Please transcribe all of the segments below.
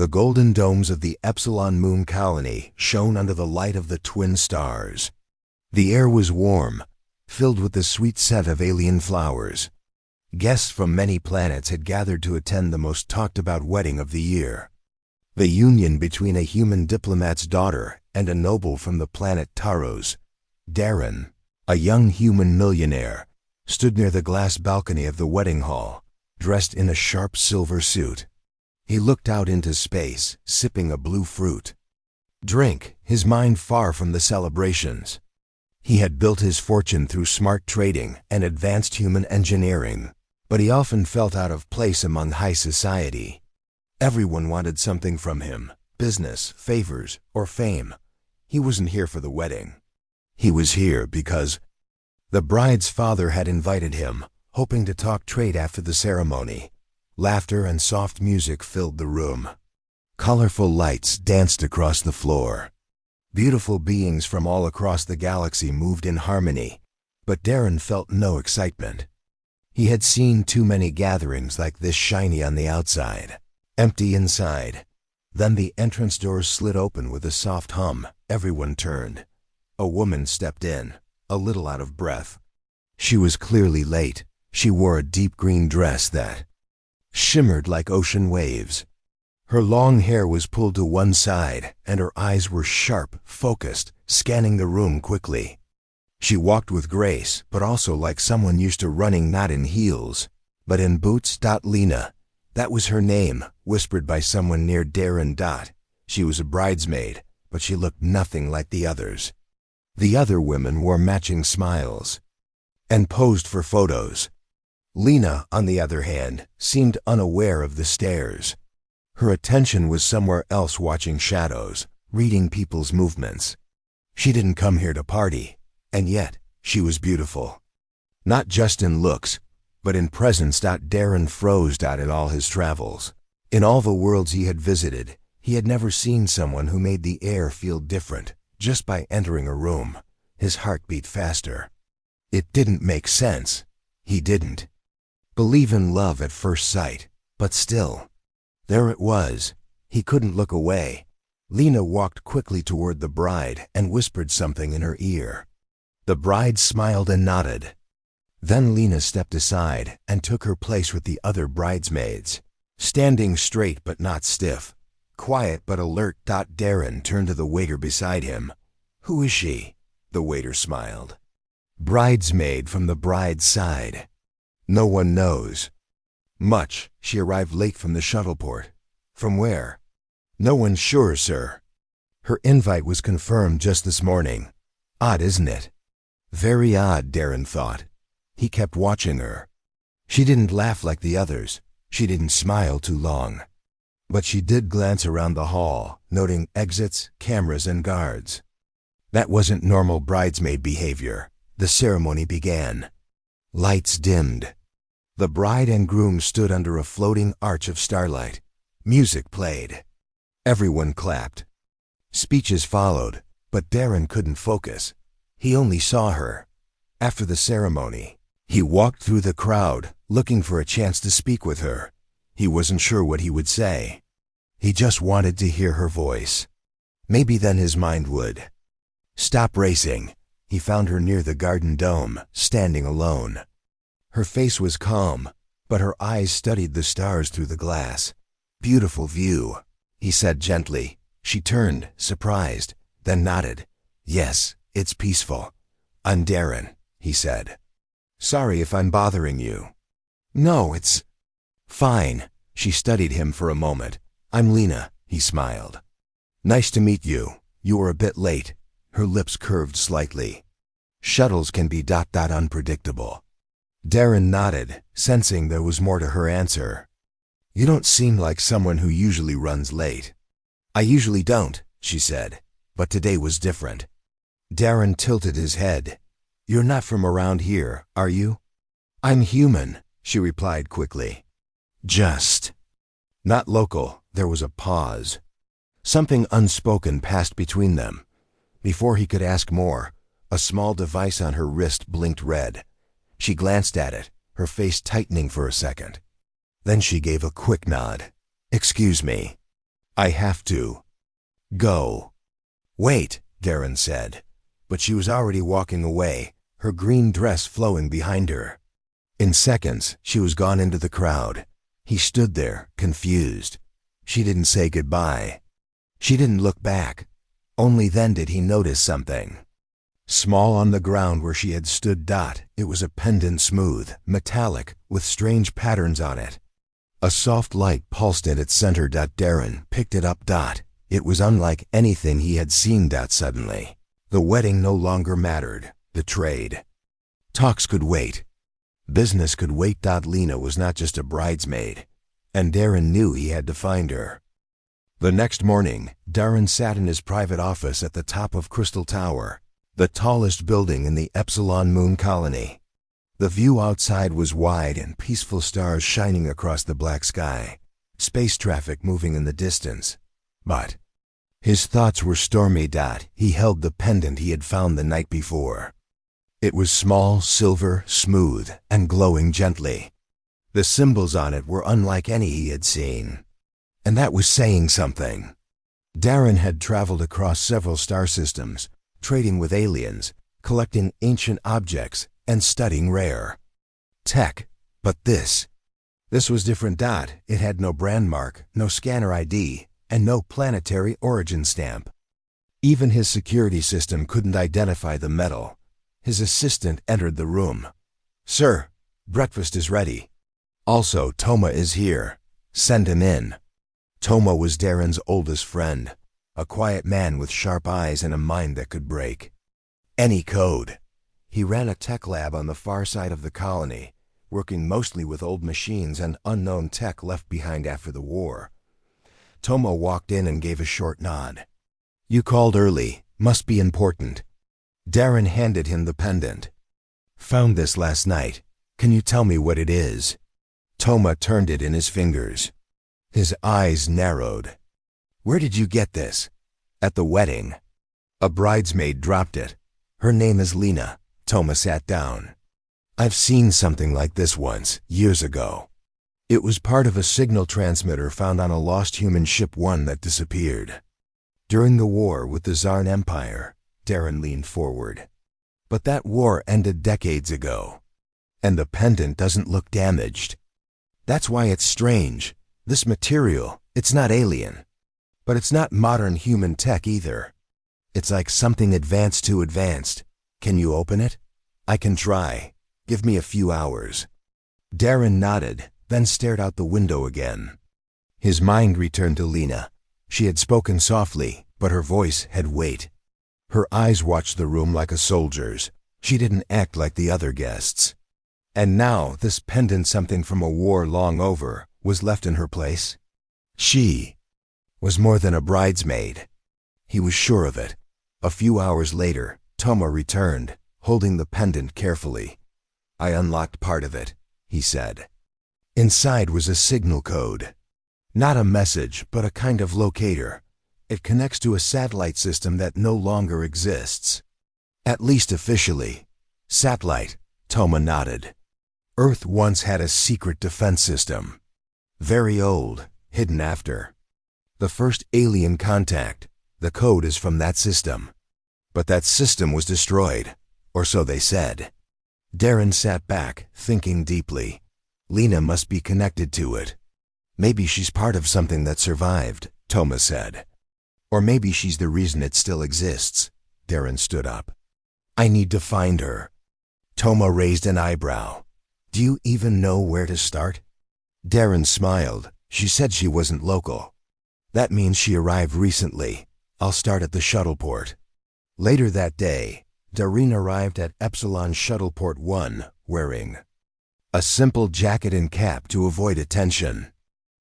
The golden domes of the Epsilon Moon colony shone under the light of the twin stars. The air was warm, filled with the sweet scent of alien flowers. Guests from many planets had gathered to attend the most talked-about wedding of the year. The union between a human diplomat's daughter and a noble from the planet Taros. Darren, a young human millionaire, stood near the glass balcony of the wedding hall, dressed in a sharp silver suit. He looked out into space, sipping a blue fruit drink, his mind far from the celebrations. He had built his fortune through smart trading and advanced human engineering, but he often felt out of place among high society. Everyone wanted something from him, business, favors, or fame. He wasn't here for the wedding. He was here because the bride's father had invited him, hoping to talk trade after the ceremony. Laughter and soft music filled the room. Colorful lights danced across the floor. Beautiful beings from all across the galaxy moved in harmony, but Darren felt no excitement. He had seen too many gatherings like this, shiny on the outside, empty inside. Then the entrance doors slid open with a soft hum. Everyone turned. A woman stepped in, a little out of breath. She was clearly late. She wore a deep green dress that shimmered like ocean waves. Her long hair was pulled to one side, and her eyes were sharp, focused, scanning the room quickly. She walked with grace, but also like someone used to running, not in heels, but in boots. Lena, that was her name, whispered by someone near Darren. She was a bridesmaid, but she looked nothing like the others. The other women wore matching smiles and posed for photos. Lena, on the other hand, seemed unaware of the stares. Her attention was somewhere else, watching shadows, reading people's movements. She didn't come here to party, and yet she was beautiful. Not just in looks, but in presence. Darren froze. In all his travels, in all the worlds he had visited, he had never seen someone who made the air feel different just by entering a room. His heart beat faster. It didn't make sense. He didn't believe in love at first sight, but still, there it was. He couldn't look away. Lena walked quickly toward the bride and whispered something in her ear. The bride smiled and nodded. Then Lena stepped aside and took her place with the other bridesmaids, standing straight but not stiff, quiet but alert. Darren turned to the waiter beside him. "Who is she?" The waiter smiled. "Bridesmaid from the bride's side. No one knows much. She arrived late from the shuttleport." "From where?" "No one's sure, sir. Her invite was confirmed just this morning." "Odd, isn't it?" Very odd, Darren thought. He kept watching her. She didn't laugh like the others. She didn't smile too long. But she did glance around the hall, noting exits, cameras, and guards. That wasn't normal bridesmaid behavior. The ceremony began. Lights dimmed. The bride and groom stood under a floating arch of starlight. Music played. Everyone clapped. Speeches followed, but Darren couldn't focus. He only saw her. After the ceremony, he walked through the crowd, looking for a chance to speak with her. He wasn't sure what he would say. He just wanted to hear her voice. Maybe then his mind would stop racing. He found her near the garden dome, standing alone. Her face was calm, but her eyes studied the stars through the glass. "Beautiful view," he said gently. She turned, surprised, then nodded. "Yes, it's peaceful." "I'm Darren," he said. "Sorry if I'm bothering you." "No, it's fine." She studied him for a moment. "I'm Lena," he smiled. "Nice to meet you. You were a bit late." Her lips curved slightly. "Shuttles can be unpredictable." Darren nodded, sensing there was more to her answer. "You don't seem like someone who usually runs late." "I usually don't," she said, "but today was different." Darren tilted his head. "You're not from around here, are you?" "I'm human," she replied quickly. "Just not local." There was a pause. Something unspoken passed between them. Before he could ask more, a small device on her wrist blinked red. She glanced at it, her face tightening for a second. Then she gave a quick nod. "Excuse me." I have to go. Wait, Darren said. But she was already walking away, her green dress flowing behind her. In seconds, she was gone into the crowd. He stood there, confused. She didn't say goodbye. She didn't look back. Only then did he notice something. Small on the ground where she had stood. It was a pendant, smooth, metallic, with strange patterns on it. A soft light pulsed at its center. Darren picked it up. It was unlike anything he had seen. Suddenly, the wedding no longer mattered. The trade. Talks could wait. Business could wait. Lena was not just a bridesmaid, and Darren knew he had to find her. The next morning, Darren sat in his private office at the top of Crystal Tower, the tallest building in the Epsilon Moon Colony. The view outside was wide and peaceful, stars shining across the black sky, space traffic moving in the distance. But his thoughts were stormy. He held the pendant he had found the night before. It was small, silver, smooth, and glowing gently. The symbols on it were unlike any he had seen. And that was saying something. Darren had traveled across several star systems, trading with aliens, collecting ancient objects, and studying rare tech. But this was different. It had no brand mark, no scanner ID, and no planetary origin stamp. Even his security system couldn't identify the metal. His assistant entered the room. "Sir, breakfast is ready. Also, Toma is here. Send him in." Toma was Darren's oldest friend, a quiet man with sharp eyes and a mind that could break any code. He ran a tech lab on the far side of the colony, working mostly with old machines and unknown tech left behind after the war. Toma walked in and gave a short nod. "You called early. Must be important." Darren handed him the pendant. "Found this last night. Can you tell me what it is?" Toma turned it in his fingers. His eyes narrowed. "Where did you get this?" "At the wedding. A bridesmaid dropped it. Her name is Lena." Toma sat down. "I've seen something like this once, years ago. It was part of a signal transmitter found on a lost human ship, one that disappeared during the war with the Tsarn Empire." Darren leaned forward. "But that war ended decades ago. And the pendant doesn't look damaged. That's why it's strange. This material, it's not alien. But it's not modern human tech either. It's like something advanced too advanced. Can you open it?" "I can try. Give me a few hours." Darren nodded, then stared out the window again. His mind returned to Lena. She had spoken softly, but her voice had weight. Her eyes watched the room like a soldier's. She didn't act like the other guests. And now this pendant, something from a war long over, was left in her place. She was more than a bridesmaid. He was sure of it. A few hours later, Toma returned, holding the pendant carefully. "I unlocked part of it," he said. Inside was a signal code. Not a message, but a kind of locator. It connects to a satellite system that no longer exists. At least officially. Satellite, Toma nodded. Earth once had a secret defense system. Very old, hidden after the first alien contact. The code is from that system. But that system was destroyed, or so they said. Darren sat back, thinking deeply. Lena must be connected to it. "Maybe she's part of something that survived," Toma said. "Or maybe she's the reason it still exists." Darren stood up. "I need to find her." Toma raised an eyebrow. "Do you even know where to start?" Darren smiled. "She said she wasn't local. That means she arrived recently. I'll start at the shuttleport." Later that day, Darren arrived at Epsilon Shuttleport 1 wearing a simple jacket and cap to avoid attention.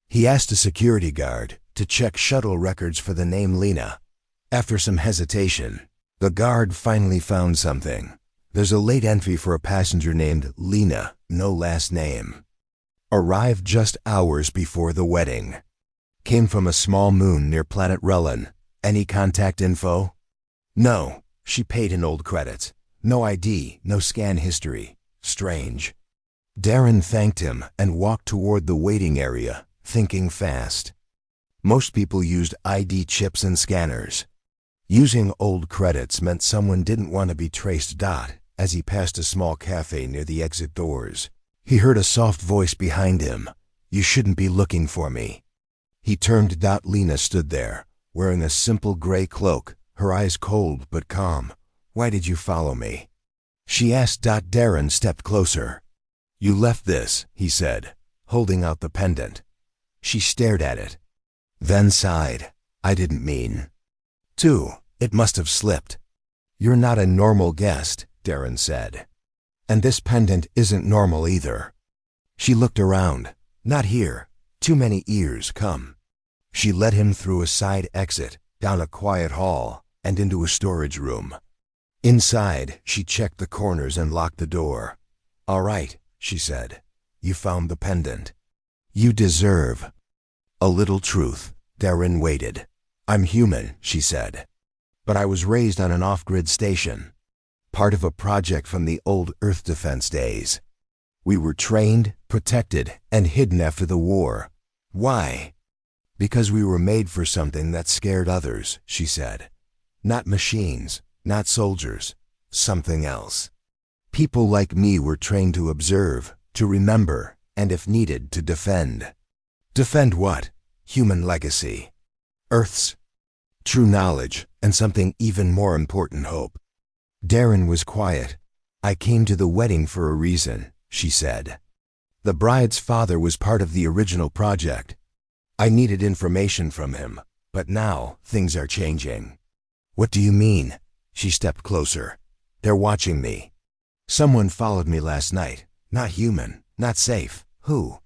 He asked a security guard to check shuttle records for the name Lena. After some hesitation, the guard finally found something. There's a late entry for a passenger named Lena, no last name. Arrived just hours before the wedding. Came from a small moon near planet Rellan. Any contact info? No. She paid in old credits. No ID, no scan history. Strange. Darren thanked him and walked toward the waiting area, thinking fast. Most people used ID chips and scanners. Using old credits meant someone didn't want to be traced. As he passed a small cafe near the exit doors, he heard a soft voice behind him. "You shouldn't be looking for me." He turned. Lena stood there, wearing a simple gray cloak, her eyes cold but calm. "Why did you follow me?" she asked. Darren stepped closer. "You left this," he said, holding out the pendant. She stared at it, then sighed. "I didn't mean to. It must have slipped." "You're not a normal guest," Darren said. "And this pendant isn't normal either." She looked around. "Not here. Too many ears. Come." She led him through a side exit, down a quiet hall, and into a storage room. Inside, she checked the corners and locked the door. "All right," she said. "You found the pendant. You deserve a little truth." Darren waited. "I'm human," she said. "But I was raised on an off-grid station, part of a project from the old Earth defense days. We were trained, protected, and hidden after the war. Why? Because we were made for something that scared others," she said. "Not machines, not soldiers, something else. People like me were trained to observe, to remember, and if needed, to defend." "Defend what?" "Human legacy. Earth's true knowledge, and something even more important, hope." Darren was quiet. "I came to the wedding for a reason," she said. "The bride's father was part of the original project. I needed information from him, but now things are changing." "What do you mean?" She stepped closer. "They're watching me. Someone followed me last night. Not human, not safe. Who?"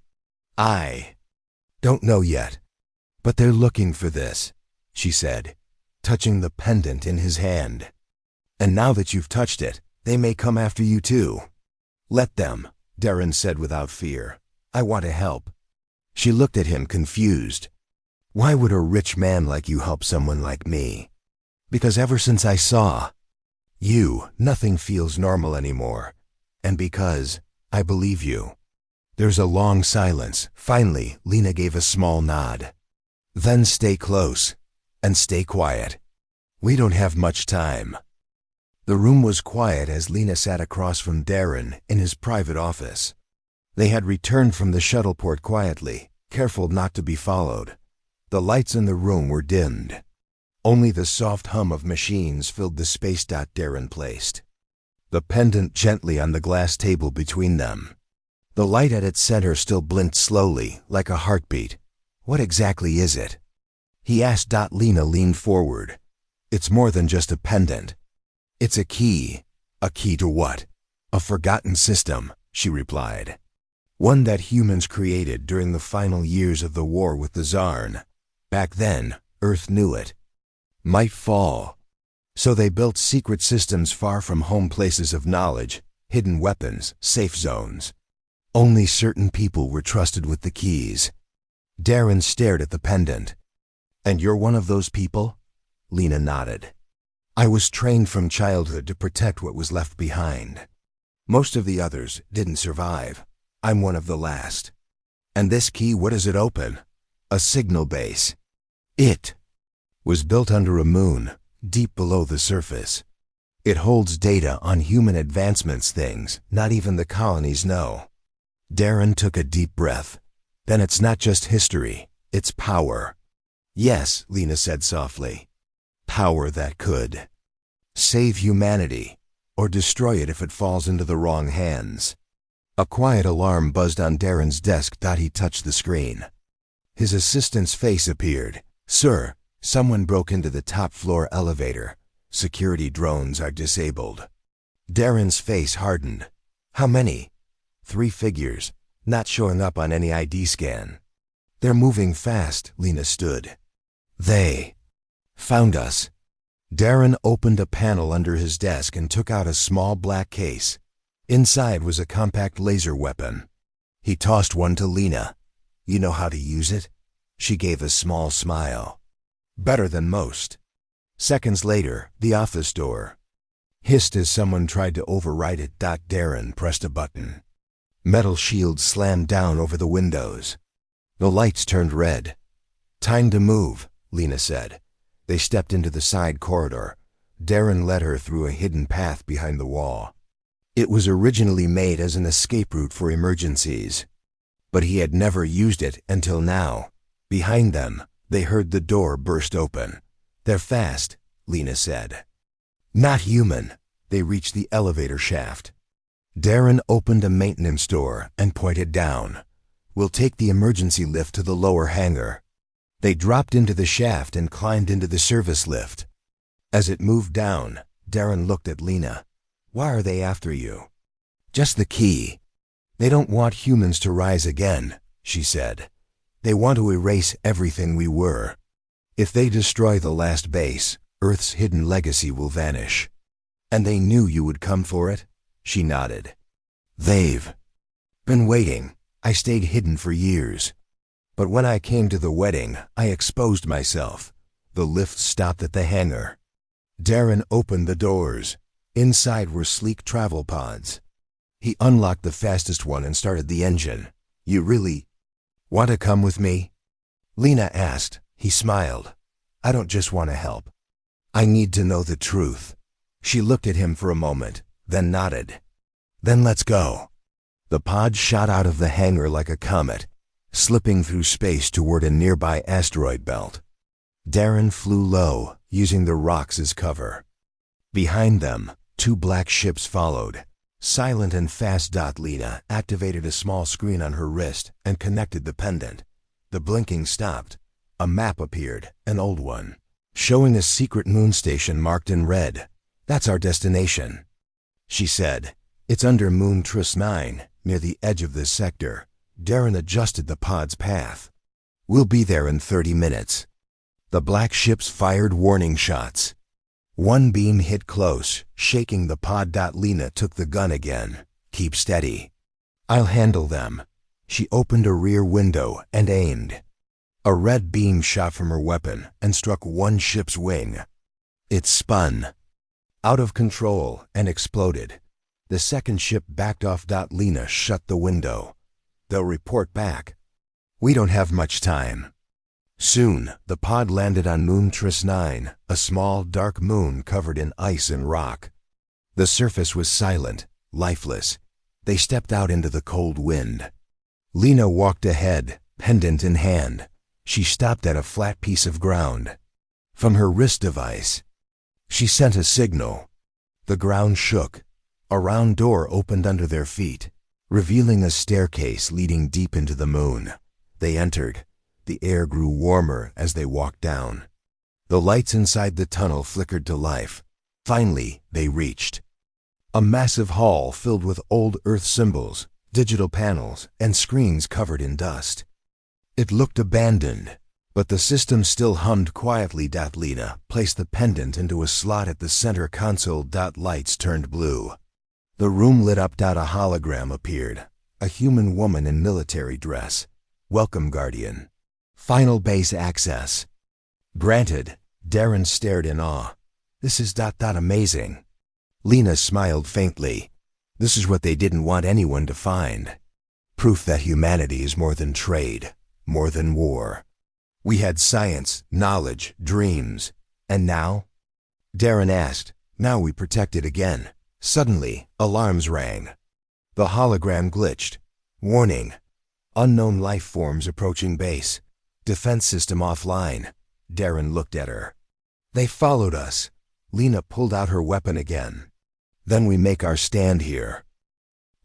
"I don't know yet. But they're looking for this," she said, touching the pendant in his hand. "And now that you've touched it, they may come after you too." "Let them," Darren said without fear. "I want to help." She looked at him confused. "Why would a rich man like you help someone like me?" "Because ever since I saw you, nothing feels normal anymore. And because I believe you." There's a long silence. Finally, Lena gave a small nod. "Then stay close, and stay quiet. We don't have much time." The room was quiet as Lena sat across from Darren in his private office. They had returned from the shuttleport quietly, careful not to be followed. The lights in the room were dimmed. Only the soft hum of machines filled the space. Darren placed the pendant gently on the glass table between them. The light at its center still blinked slowly, like a heartbeat. "What exactly is it?" he asked. Lena leaned forward. "It's more than just a pendant. It's a key." "A key to what?" "A forgotten system," she replied. "One that humans created during the final years of the war with the Czarn. Back then, Earth knew it might fall. So they built secret systems far from home, places of knowledge, hidden weapons, safe zones. Only certain people were trusted with the keys." Darren stared at the pendant. "And you're one of those people?" Lena nodded. "I was trained from childhood to protect what was left behind. Most of the others didn't survive. I'm one of the last." "And this key, what does it open?" "A signal base. It was built under a moon, deep below the surface. It holds data on human advancements, things not even the colonies know." Darren took a deep breath. "Then it's not just history, it's power." "Yes," Lena said softly. "Power that could save humanity, or destroy it if it falls into the wrong hands." A quiet alarm buzzed on Darren's desk. He touched the screen. His assistant's face appeared. "Sir, someone broke into the top-floor elevator. Security drones are disabled." Darren's face hardened. "How many?" "3 figures, not showing up on any ID scan." "They're moving fast." Lena stood. "They found us." Darren opened a panel under his desk and took out a small black case. Inside was a compact laser weapon. He tossed one to Lena. "You know how to use it?" She gave a small smile. "Better than most." Seconds later, the office door hissed as someone tried to override it. Darren pressed a button. Metal shields slammed down over the windows. The lights turned red. Time to move, Lena said. They stepped into the side corridor. Darren led her through a hidden path behind the wall. It was originally made as an escape route for emergencies, but he had never used it until now. Behind them, they heard the door burst open. They're fast, Lena said. Not human. They reached the elevator shaft. Darren opened a maintenance door and pointed down. We'll take the emergency lift to the lower hangar. They dropped into the shaft and climbed into the service lift. As it moved down, Darren looked at Lena. Why are they after you? Just the key. They don't want humans to rise again, she said. They want to erase everything we were. If they destroy the last base, Earth's hidden legacy will vanish. And they knew you would come for it? She nodded. They've been waiting. I stayed hidden for years. But when I came to the wedding, I exposed myself. The lift stopped at the hangar. Darren opened the doors. Inside were sleek travel pods. He unlocked the fastest one and started the engine. You really want to come with me? Lena asked. He smiled. I don't just want to help. I need to know the truth. She looked at him for a moment, then nodded. Then let's go. The pod shot out of the hangar like a comet, slipping through space toward a nearby asteroid belt. Darren flew low, using the rocks as cover. Behind them, 2 black ships followed. Silent and fast. Lena activated a small screen on her wrist and connected the pendant. The blinking stopped. A map appeared, an old one, showing a secret moon station marked in red. That's our destination, she said. It's under Moon Trust 9, near the edge of this sector. Darren adjusted the pod's path. We'll be there in 30 minutes. The black ships fired warning shots. One beam hit close, shaking the pod. Lena took the gun again. Keep steady. I'll handle them. She opened a rear window and aimed. A red beam shot from her weapon and struck one ship's wing. It spun out of control and exploded. The second ship backed off. Lena shut the window. They'll report back. We don't have much time. Soon, the pod landed on Moon Trust 9, a small, dark moon covered in ice and rock. The surface was silent, lifeless. They stepped out into the cold wind. Lena walked ahead, pendant in hand. She stopped at a flat piece of ground. From her wrist device, she sent a signal. The ground shook. A round door opened under their feet, revealing a staircase leading deep into the moon. They entered. The air grew warmer as they walked down. The lights inside the tunnel flickered to life. Finally, they reached a massive hall filled with old Earth symbols, digital panels, and screens covered in dust. It looked abandoned, but the system still hummed quietly. Lena placed the pendant into a slot at the center console. Lights turned blue. The room lit up. A hologram appeared, a human woman in military dress. Welcome, Guardian. Final base access. Granted. Darren stared in awe. This is amazing. Lena smiled faintly. This is what they didn't want anyone to find. Proof that humanity is more than trade, more than war. We had science, knowledge, dreams. And now? Darren asked. Now we protect it again. Suddenly, alarms rang. The hologram glitched. Warning. Unknown life forms approaching base. Defense system offline. Darren looked at her. They followed us. Lena pulled out her weapon again. Then we make our stand here.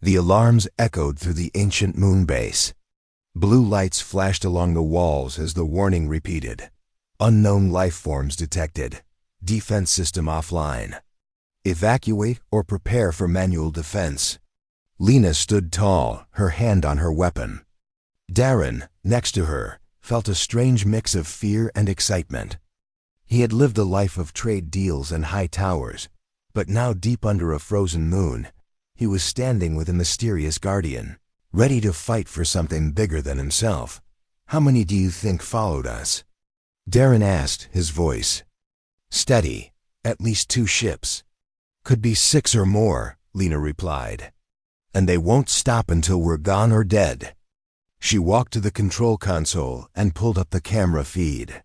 The alarms echoed through the ancient moon base. Blue lights flashed along the walls as the warning repeated. Unknown life forms detected. Defense system offline. Evacuate or prepare for manual defense. Lena stood tall, her hand on her weapon. Darren, next to her, felt a strange mix of fear and excitement. He had lived a life of trade deals and high towers, but now deep under a frozen moon, he was standing with a mysterious guardian, ready to fight for something bigger than himself. How many do you think followed us? Darren asked, his voice steady. At least 2 ships. Could be 6 or more, Lena replied. And they won't stop until we're gone or dead. She walked to the control console and pulled up the camera feed.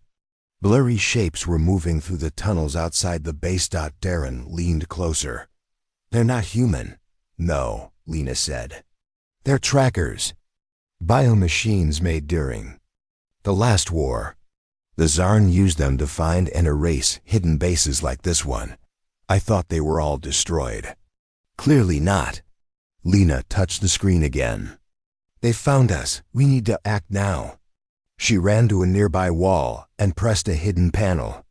Blurry shapes were moving through the tunnels outside the base. Darren leaned closer. They're not human. No, Lena said. They're trackers. Biomachines made during the last war. The Tsarn used them to find and erase hidden bases like this one. I thought they were all destroyed. Clearly not. Lena touched the screen again. They found us. We need to act now. She ran to a nearby wall and pressed a hidden panel.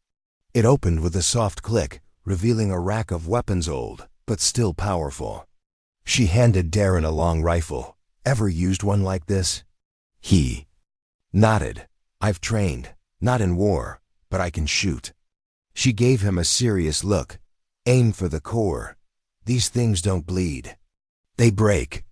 It opened with a soft click, revealing a rack of weapons, old, but still powerful. She handed Darren a long rifle. Ever used one like this? He nodded. I've trained, not in war, but I can shoot. She gave him a serious look. Aim for the core. These things don't bleed. They break.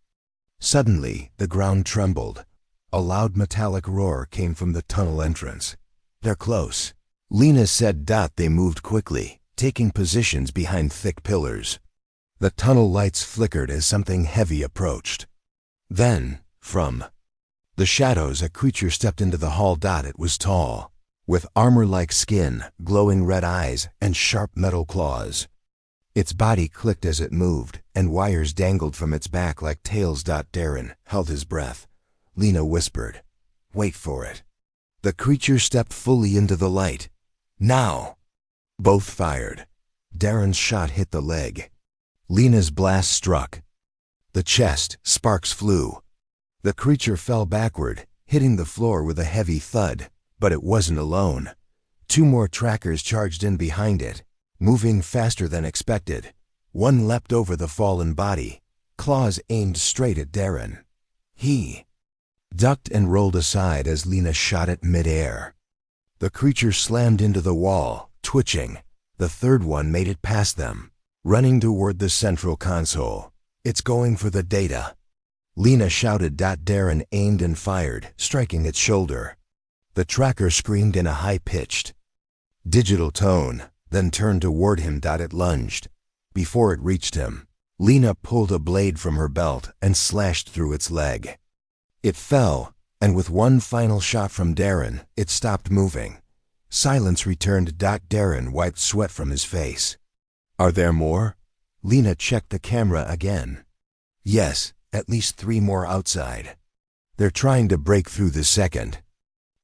Suddenly, the ground trembled. A loud metallic roar came from the tunnel entrance. They're close. Lena said. They moved quickly, taking positions behind thick pillars. The tunnel lights flickered as something heavy approached. Then, from the shadows, a creature stepped into the hall. It was tall, with armor-like skin, glowing red eyes, and sharp metal claws. Its body clicked as it moved, and wires dangled from its back like tails. Darren held his breath. Lena whispered, "Wait for it." The creature stepped fully into the light. Now! Both fired. Darren's shot hit the leg. Lena's blast struck the chest. Sparks flew. The creature fell backward, hitting the floor with a heavy thud, but it wasn't alone. Two more trackers charged in behind it, moving faster than expected. One leapt over the fallen body, claws aimed straight at Darren. He ducked and rolled aside as Lena shot it mid-air. The creature slammed into the wall, twitching. The third one made it past them, running toward the central console. It's going for the data. Lena shouted. Darren aimed and fired, striking its shoulder. The tracker screamed in a high-pitched digital tone, then turned toward him. It lunged. Before it reached him, Lena pulled a blade from her belt and slashed through its leg. It fell, and with one final shot from Darren, it stopped moving. Silence returned. Darren wiped sweat from his face. Are there more? Lena checked the camera again. Yes, at least 3 more outside. They're trying to break through the second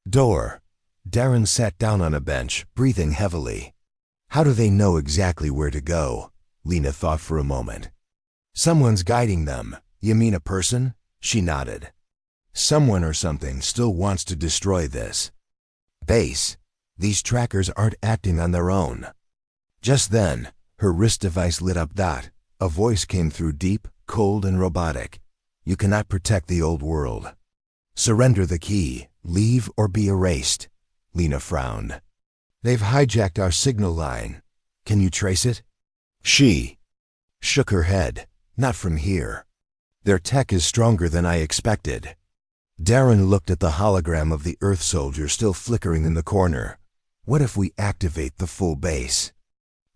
door. Darren sat down on a bench, breathing heavily. How do they know exactly where to go? Lena thought for a moment. Someone's guiding them. You mean a person? She nodded. Someone or something still wants to destroy this base. These trackers aren't acting on their own. Just then, her wrist device lit up. A voice came through, deep, cold, and robotic. You cannot protect the old world. Surrender the key, leave or be erased. Lena frowned. They've hijacked our signal line. Can you trace it? She shook her head. Not from here. Their tech is stronger than I expected. Darren looked at the hologram of the Earth soldier still flickering in the corner. What if we activate the full base?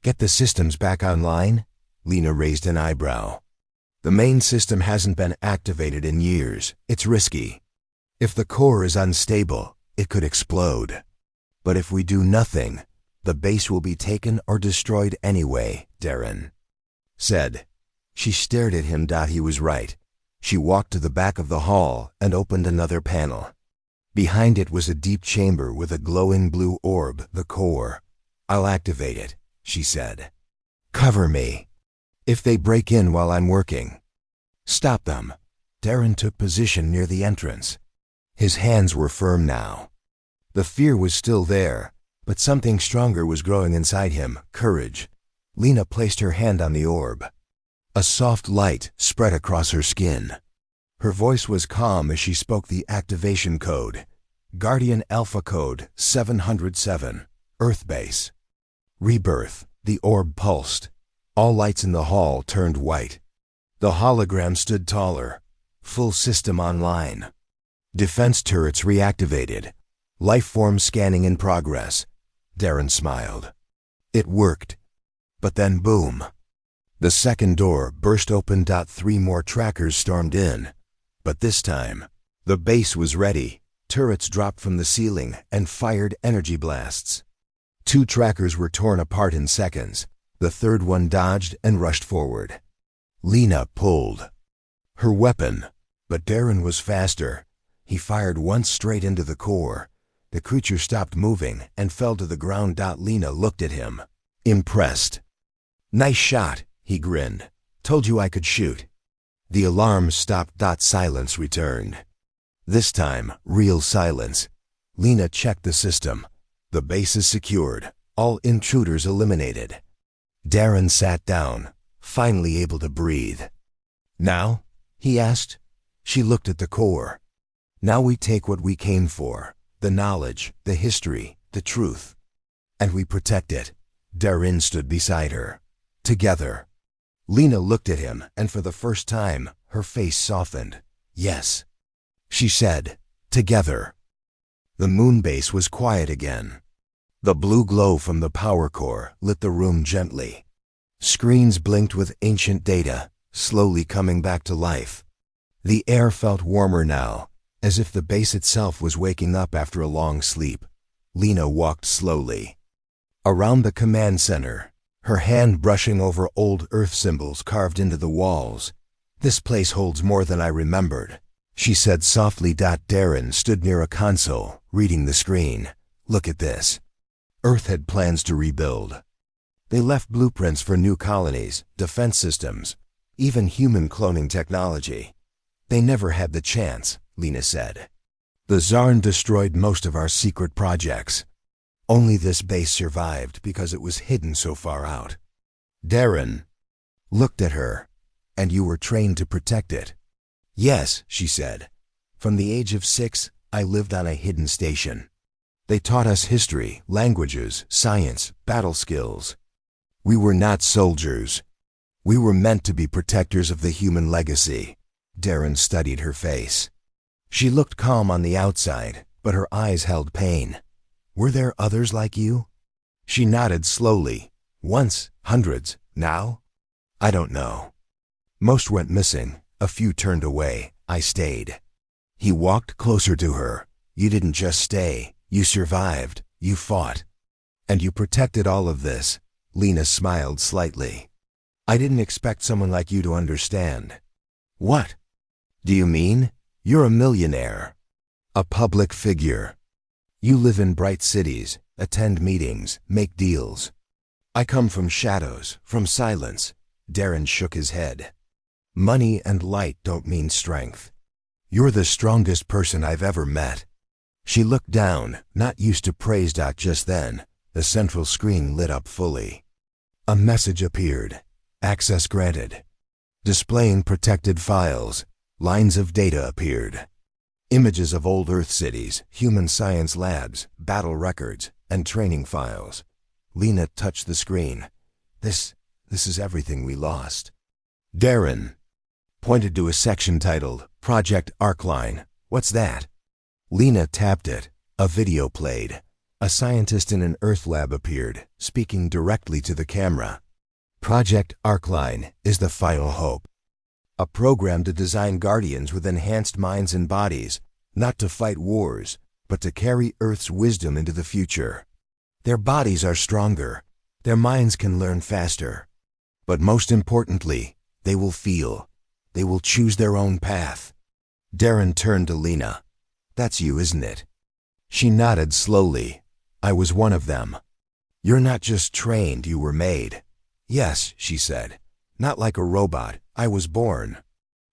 Get the systems back online? Lena raised an eyebrow. The main system hasn't been activated in years. It's risky. If the core is unstable, it could explode. But if we do nothing, the base will be taken or destroyed anyway, Darren said. She stared at him. He was right. She walked to the back of the hall and opened another panel. Behind it was a deep chamber with a glowing blue orb, the core. I'll activate it, she said. Cover me. If they break in while I'm working, stop them. Darren took position near the entrance. His hands were firm now. The fear was still there, but something stronger was growing inside him, courage. Lena placed her hand on the orb. A soft light spread across her skin. Her voice was calm as she spoke the activation code. Guardian Alpha Code 707, Earth Base. Rebirth. The orb pulsed. All lights in the hall turned white. The hologram stood taller. Full system online. Defense turrets reactivated. Lifeform scanning in progress. Darren smiled. It worked. But then boom. The second door burst open. 3 more trackers stormed in. But this time, The base was ready. Turrets dropped from the ceiling and fired energy blasts. 2 trackers were torn apart in seconds. The third one dodged and rushed forward. Lena pulled her weapon, but Darren was faster. He fired once straight into the core. The creature stopped moving and fell to the ground. Lena looked at him, impressed. "Nice shot," he grinned. "Told you I could shoot." The alarm stopped. Silence returned. This time, real silence. Lena checked the system. The base is secured. All intruders eliminated. Darren sat down, finally able to breathe. "Now?" he asked. She looked at the core. "Now we take what we came for, the knowledge, the history, the truth, and we protect it." Darren stood beside her. Together. Lena looked at him, and for the first time, her face softened. "Yes," she said. "Together." The moon base was quiet again. The blue glow from the power core lit the room gently. Screens blinked with ancient data, slowly coming back to life. The air felt warmer now, as if the base itself was waking up after a long sleep. Lena walked slowly around the command center, her hand brushing over old Earth symbols carved into the walls. "This place holds more than I remembered," she said softly. Darren stood near a console, reading the screen. "Look at this." Earth had plans to rebuild. They left blueprints for new colonies, defense systems, even human cloning technology. "They never had the chance," Lena said. "The Zarn destroyed most of our secret projects. Only this base survived because it was hidden so far out." Darren looked at her. "And you were trained to protect it?" "Yes," she said. "From the age of 6, I lived on a hidden station. They taught us history, languages, science, battle skills. We were not soldiers. We were meant to be protectors of the human legacy." Darren studied her face. She looked calm on the outside, but her eyes held pain. "Were there others like you?" She nodded slowly. "Once, hundreds. Now? I don't know. Most went missing. A few turned away. I stayed." He walked closer to her. "You didn't just stay. You survived. You fought. And you protected all of this." Lena smiled slightly. "I didn't expect someone like you to understand." "What do you mean?" "You're a millionaire. A public figure. You live in bright cities, attend meetings, make deals. I come from shadows, from silence." Darren shook his head. "Money and light don't mean strength. You're the strongest person I've ever met." She looked down, not used to praise. Just then, the central screen lit up fully. A message appeared. "Access granted." Displaying protected files, lines of data appeared. Images of old Earth cities, human science labs, battle records, and training files. Lena touched the screen. This is everything we lost." Darren pointed to a section titled Project Arcline. "What's that?" Lena tapped it. A video played. A scientist in an Earth lab appeared, speaking directly to the camera. "Project Arcline is the final hope. A program to design guardians with enhanced minds and bodies, not to fight wars, but to carry Earth's wisdom into the future. Their bodies are stronger. Their minds can learn faster. But most importantly, they will feel. They will choose their own path." Darren turned to Lena. "That's you, isn't it?" She nodded slowly. "I was one of them." "You're not just trained, you were made." "Yes," she said. "Not like a robot. I was born.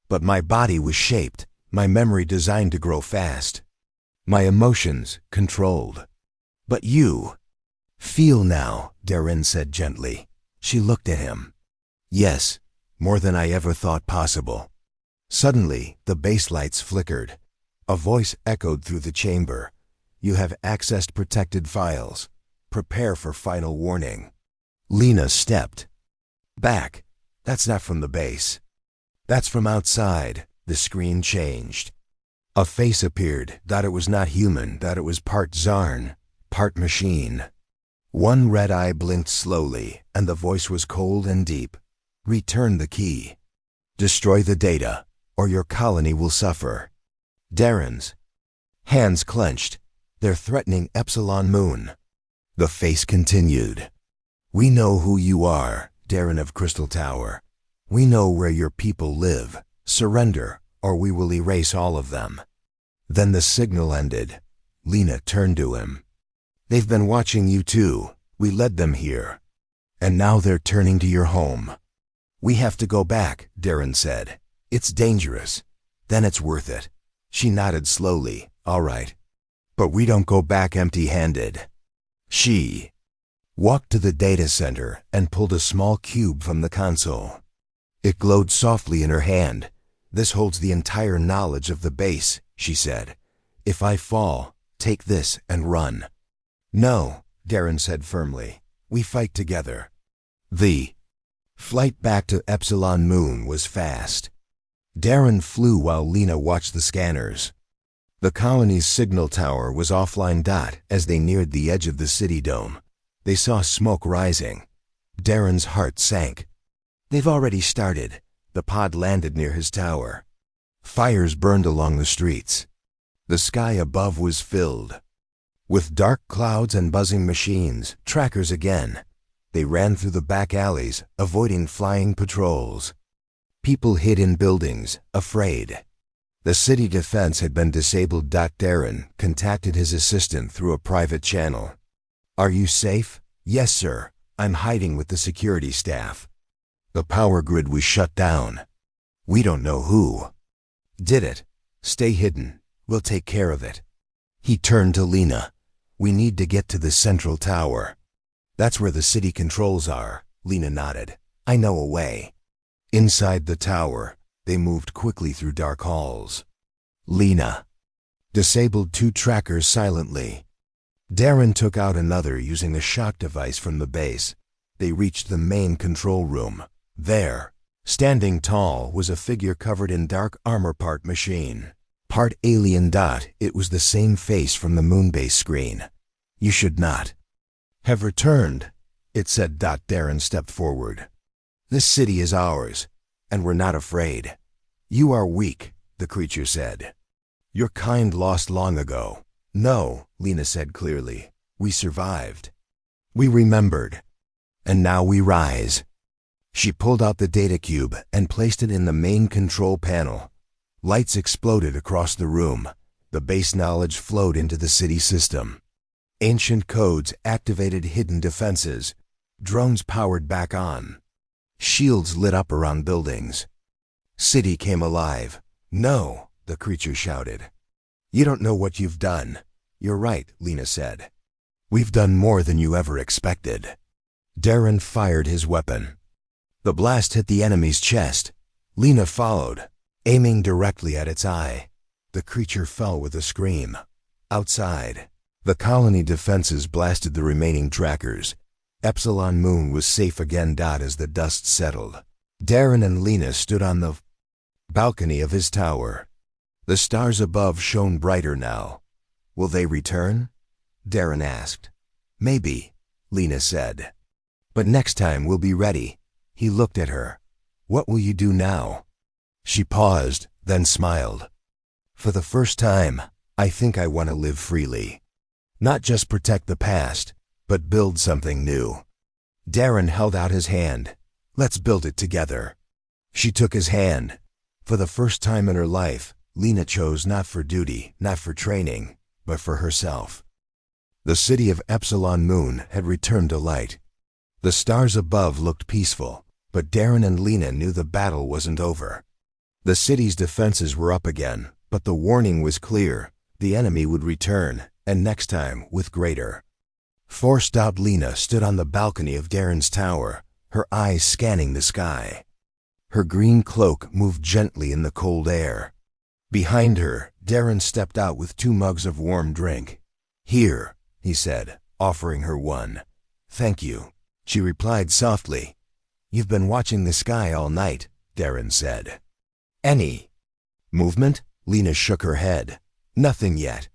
But my body was shaped, my memory designed to grow fast. My emotions controlled. But you feel now," Darren said gently. She looked at him. "Yes, more than I ever thought possible." Suddenly, the base lights flickered. A voice echoed through the chamber. "You have accessed protected files. Prepare for final warning." Lena stepped back. "That's not from the base. That's from outside." The screen changed. A face appeared. It was not human. It was part Zarn, part machine. One red eye blinked slowly, and the voice was cold and deep. "Return the key. Destroy the data, or your colony will suffer." Darren's hands clenched. They're threatening Epsilon Moon. The face continued. We know who you are, Darren of Crystal Tower. We know where your people live. Surrender, or we will erase all of them. Then the signal ended. Lena turned to him. They've been watching you too. We led them here. And now they're turning to your home. We have to go back, Darren said. It's dangerous. Then it's worth it. She nodded slowly. All right. But we don't go back empty-handed. She walked to the data center and pulled a small cube from the console. It glowed softly in her hand. This holds the entire knowledge of the base, she said. If I fall, take this and run. No, Darren said firmly. We fight together. The flight back to Epsilon Moon was fast. Darren flew while Lena watched the scanners. The colony's signal tower was offline. As they neared the edge of the city dome, they saw smoke rising. Darren's heart sank. They've already started. The pod landed near his tower. Fires burned along the streets. The sky above was filled with dark clouds and buzzing machines. Trackers again. They ran through the back alleys, avoiding flying patrols. People hid in buildings, afraid. The city defense had been disabled. Darren contacted his assistant through a private channel. Are you safe? Yes, sir. I'm hiding with the security staff. The power grid was shut down. We don't know who did it. Stay hidden. We'll take care of it. He turned to Lena. We need to get to the central tower. That's where the city controls are. Lena nodded. I know a way. Inside the tower, they moved quickly through dark halls. Lena disabled 2 trackers silently. Darren took out another using a shock device from the base. They reached the main control room. There, standing tall, was a figure covered in dark armor, part machine, part alien. It was the same face from the moonbase screen. You should not have returned, it said. Darren stepped forward. This city is ours, and we're not afraid. You are weak, the creature said. Your kind lost long ago. No, Lena said clearly. We survived. We remembered. And now we rise. She pulled out the data cube and placed it in the main control panel. Lights exploded across the room. The base knowledge flowed into the city system. Ancient codes activated hidden defenses. Drones powered back on. Shields lit up around buildings. City came alive. No, the creature shouted. You don't know what you've done. You're right, Lena said. We've done more than you ever expected. Darren fired his weapon. The blast hit the enemy's chest. Lena followed, aiming directly at its eye. The creature fell with a scream. Outside, the colony defenses blasted the remaining trackers. Epsilon Moon was safe again. As the dust settled, Darren and Lena stood on the balcony of his tower. The stars above shone brighter now. Will they return? Darren asked. Maybe, Lena said. But next time we'll be ready. He looked at her. What will you do now? She paused, then smiled. For the first time, I think I want to live freely. Not just protect the past, but build something new. Darren held out his hand. Let's build it together. She took his hand. For the first time in her life, Lena chose not for duty, not for training, but for herself. The city of Epsilon Moon had returned to light. The stars above looked peaceful, but Darren and Lena knew the battle wasn't over. The city's defenses were up again, but the warning was clear. The enemy would return, and next time with greater force. Lena stood on the balcony of Darren's tower, her eyes scanning the sky. Her green cloak moved gently in the cold air. Behind her, Darren stepped out with 2 mugs of warm drink. Here, he said, offering her one. Thank you, she replied softly. You've been watching the sky all night, Darren said. Any movement? Lena shook her head. Nothing yet.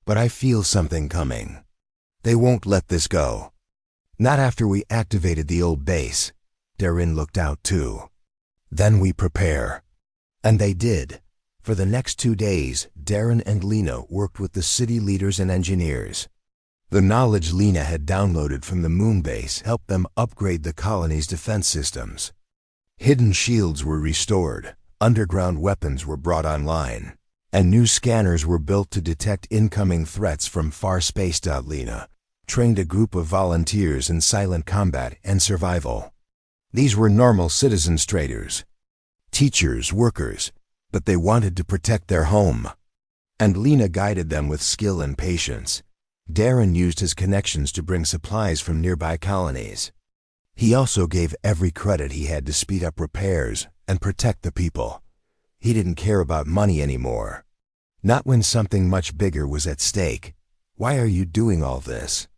But I feel something coming. They won't let this go. Not after we activated the old base. Darren looked out too. Then we prepare. And they did. For the next 2 days, Darren and Lena worked with the city leaders and engineers. The knowledge Lena had downloaded from the moon base helped them upgrade the colony's defense systems. Hidden shields were restored, underground weapons were brought online, and new scanners were built to detect incoming threats from far space. Lena trained a group of volunteers in silent combat and survival. These were normal citizens, traders, teachers, workers, but they wanted to protect their home. And Lena guided them with skill and patience. Darren used his connections to bring supplies from nearby colonies. He also gave every credit he had to speed up repairs and protect the people. He didn't care about money anymore. Not when something much bigger was at stake. "Why are you doing all this?"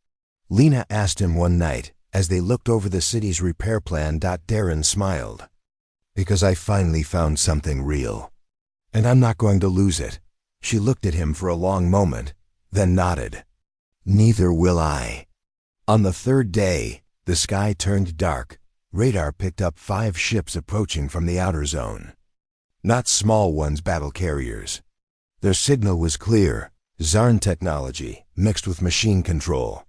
Lena asked him one night as they looked over the city's repair plan. Darren smiled. "Because I finally found something real. And I'm not going to lose it." She looked at him for a long moment, then nodded. "Neither will I." On the 3rd day, the sky turned dark. Radar picked up 5 ships approaching from the outer zone. Not small ones, battle carriers. Their signal was clear, Zarn technology mixed with machine control.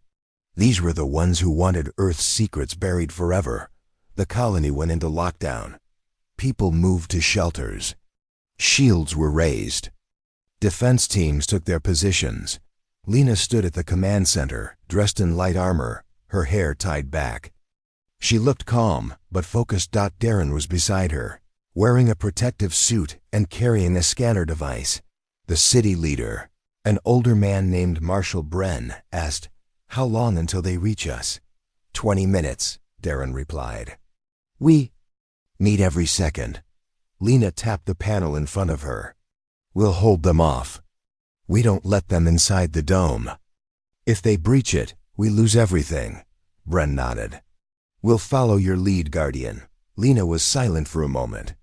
These were the ones who wanted Earth's secrets buried forever. The colony went into lockdown. People moved to shelters. Shields were raised. Defense teams took their positions. Lena stood at the command center, dressed in light armor, her hair tied back. She looked calm, but focused. Darren was beside her, wearing a protective suit and carrying a scanner device. The city leader, an older man named Marshal Bren, asked, "How long until they reach us?" 20 minutes, Darren replied. "We need every second." Lena tapped the panel in front of her. "We'll hold them off. We don't let them inside the dome. If they breach it, we lose everything." Bren nodded. "We'll follow your lead, Guardian." Lena was silent for a moment.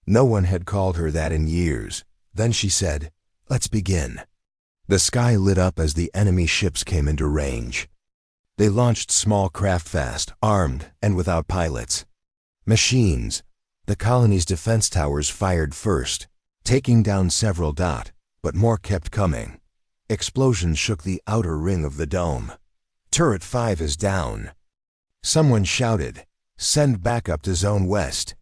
No one had called her that in years. Then she said, "Let's begin." The sky lit up as the enemy ships came into range. They launched small craft fast, armed, and without pilots. Machines. The colony's defense towers fired first, taking down several. But more kept coming. Explosions shook the outer ring of the dome. "Turret 5 is down." Someone shouted, "Send backup to Zone West."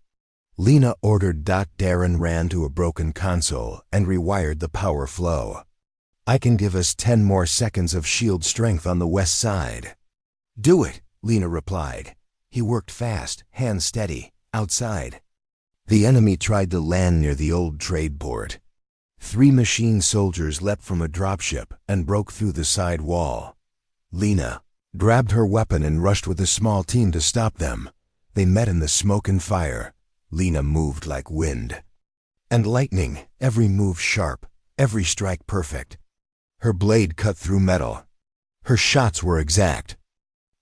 Lena ordered. Darren ran to a broken console and rewired the power flow. "I can give us 10 more seconds of shield strength on the west side." "Do it," Lena replied. He worked fast, hands steady, outside. The enemy tried to land near the old trade port. 3 machine soldiers leapt from a dropship and broke through the side wall. Lena grabbed her weapon and rushed with a small team to stop them. They met in the smoke and fire. Lena moved like wind and lightning, every move sharp, every strike perfect. Her blade cut through metal. Her shots were exact.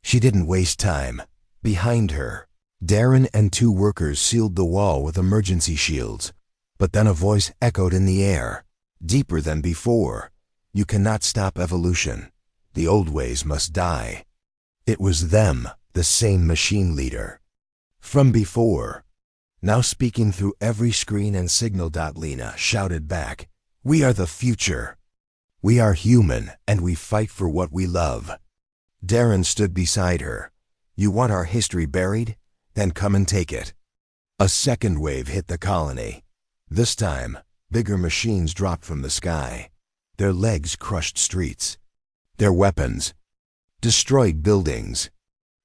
She didn't waste time. Behind her, Darren and 2 workers sealed the wall with emergency shields. But then a voice echoed in the air, deeper than before. "You cannot stop evolution. The old ways must die." It was them, the same machine leader from before, now speaking through every screen and signal. Lena shouted back, "We are the future. We are human, and we fight for what we love." Darren stood beside her. "You want our history buried? Then come and take it." A second wave hit the colony. This time, bigger machines dropped from the sky. Their legs crushed streets. Their weapons destroyed buildings.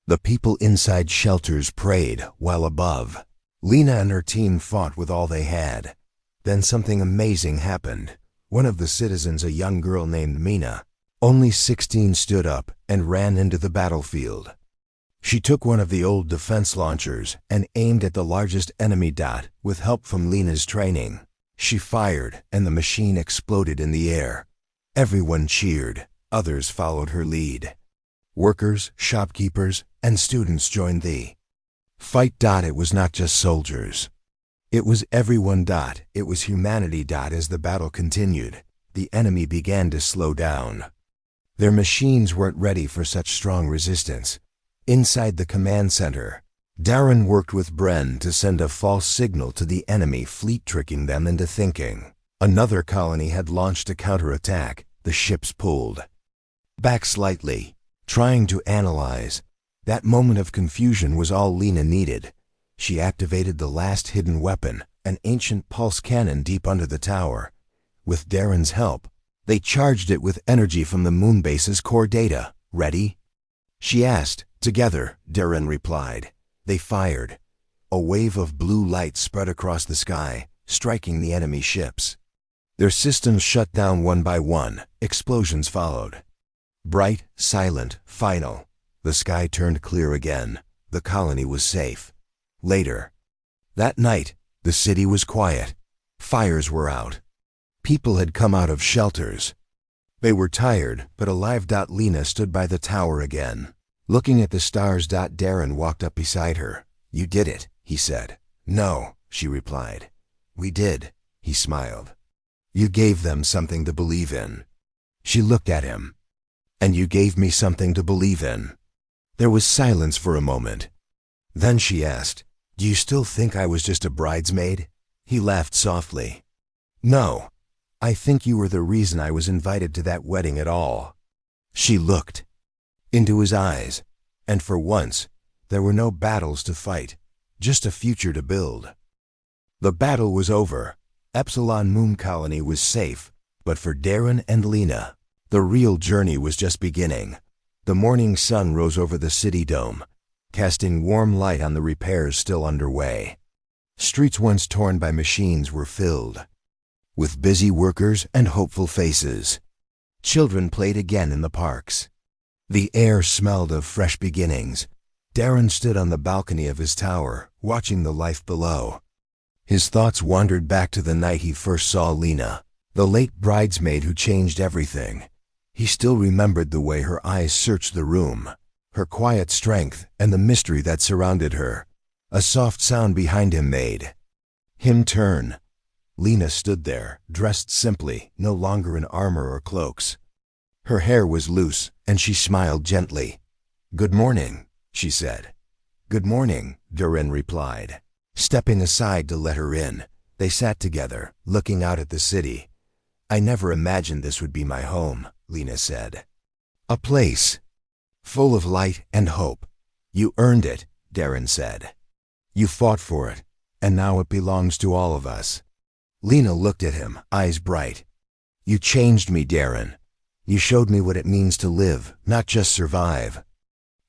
The people inside shelters prayed, while above, Lena and her team fought with all they had. Then something amazing happened. One of the citizens, a young girl named Mina, only 16, stood up and ran into the battlefield. She took one of the old defense launchers and aimed at the largest enemy. With help from Lena's training, she fired and the machine exploded in the air. Everyone cheered. Others followed her lead. Workers, shopkeepers, and students joined the fight. It was not just soldiers. It was everyone. It was humanity. As the battle continued, the enemy began to slow down. Their machines weren't ready for such strong resistance. Inside the command center, Darren worked with Bren to send a false signal to the enemy fleet, tricking them into thinking Another colony had launched a counterattack. The ships pulled back slightly, trying to analyze. That moment of confusion was all Lena needed. She activated the last hidden weapon, an ancient pulse cannon deep under the tower. With Darren's help, they charged it with energy from the moonbase's core data. "Ready?" she asked. "Together," Darren replied. They fired. A wave of blue light spread across the sky, striking the enemy ships. Their systems shut down one by one. Explosions followed. Bright, silent, final. The sky turned clear again. The colony was safe. Later that night, the city was quiet. Fires were out. People had come out of shelters. They were tired, but alive. Lena stood by the tower again, looking at the stars. Darren walked up beside her. "You did it," he said. "No," she replied. "We did," he smiled. "You gave them something to believe in." She looked at him. "And you gave me something to believe in." There was silence for a moment. Then she asked, "Do you still think I was just a bridesmaid?" He laughed softly. "No. I think you were the reason I was invited to that wedding at all." She looked into his eyes, and for once, there were no battles to fight, just a future to build. The battle was over. Epsilon Moon Colony was safe, but for Darren and Lena, the real journey was just beginning. The morning sun rose over the city dome, casting warm light on the repairs still underway. Streets once torn by machines were filled with busy workers and hopeful faces. Children played again in the parks. The air smelled of fresh beginnings. Darren stood on the balcony of his tower, watching the life below. His thoughts wandered back to the night he first saw Lena, the late bridesmaid who changed everything. He still remembered the way her eyes searched the room, her quiet strength and the mystery that surrounded her. A soft sound behind him made him turn. Lena stood there, dressed simply, no longer in armor or cloaks. Her hair was loose, and she smiled gently. "Good morning," she said. "Good morning," Darren replied. Stepping aside to let her in, they sat together, looking out at the city. "I never imagined this would be my home," Lena said. "A place full of light and hope." "You earned it," Darren said. "You fought for it, and now it belongs to all of us." Lena looked at him, eyes bright. "You changed me, Darren. You showed me what it means to live, not just survive."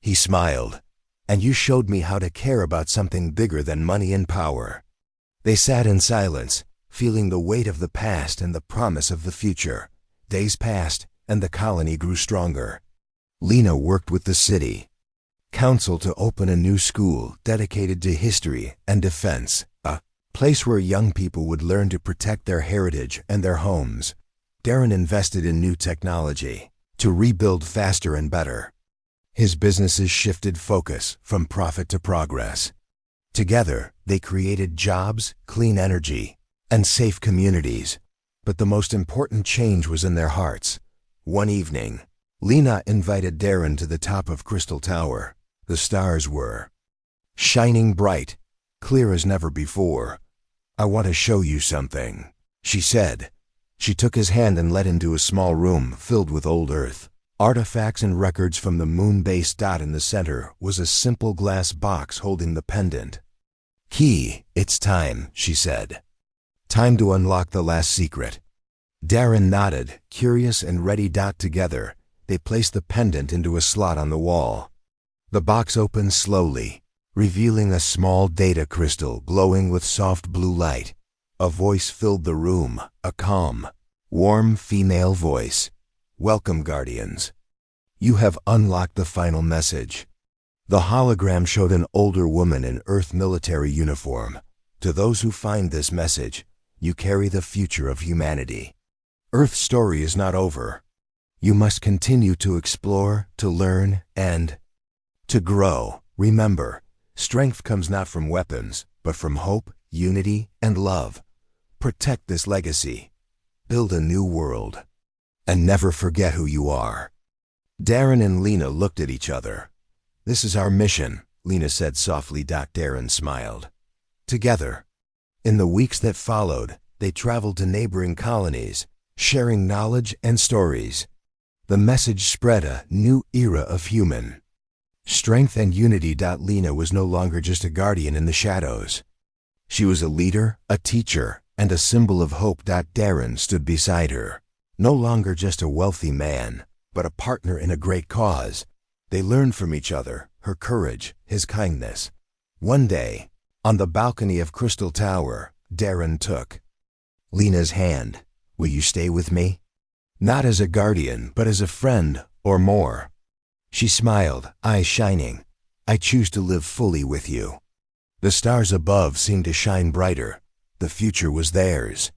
He smiled. "And you showed me how to care about something bigger than money and power." They sat in silence, feeling the weight of the past and the promise of the future. Days passed, and the colony grew stronger. Lena worked with the city council to open a new school dedicated to history and defense, a place where young people would learn to protect their heritage and their homes. Darren invested in new technology to rebuild faster and better. His businesses shifted focus from profit to progress. Together, they created jobs, clean energy, and safe communities. But the most important change was in their hearts. One evening, Lena invited Darren to the top of Crystal Tower. The stars were shining bright, clear as never before. "I want to show you something," she said. She took his hand and led him to a small room filled with old Earth artifacts and records from the moon base. In the center was a simple glass box holding the pendant. "Key, it's time," she said. "Time to unlock the last secret." Darren nodded, curious and ready. Together, they placed the pendant into a slot on the wall. The box opened slowly, revealing a small data crystal glowing with soft blue light. A voice filled the room, a calm, warm female voice. "Welcome, Guardians. You have unlocked the final message." The hologram showed an older woman in Earth military uniform. "To those who find this message, you carry the future of humanity. Earth's story is not over. You must continue to explore, to learn, and to grow. Remember, strength comes not from weapons, but from hope, unity, and love. Protect this legacy. Build a new world. And never forget who you are." Darren and Lena looked at each other. "This is our mission," Lena said softly. Darren smiled. Together. In the weeks that followed, They traveled to neighboring colonies, sharing knowledge and stories. The message spread a new era of human strength and unity. Lena was no longer just a guardian in the shadows. She was a leader, a teacher, and a symbol of hope. Darren stood beside her, no longer just a wealthy man, but a partner in a great cause. They learned from each other, her courage, his kindness. One day, on the balcony of Crystal Tower, Darren took Lena's hand. "Will you stay with me? Not as a guardian, but as a friend, or more." She smiled, eyes shining. "I choose to live fully with you." The stars above seemed to shine brighter. The future was theirs.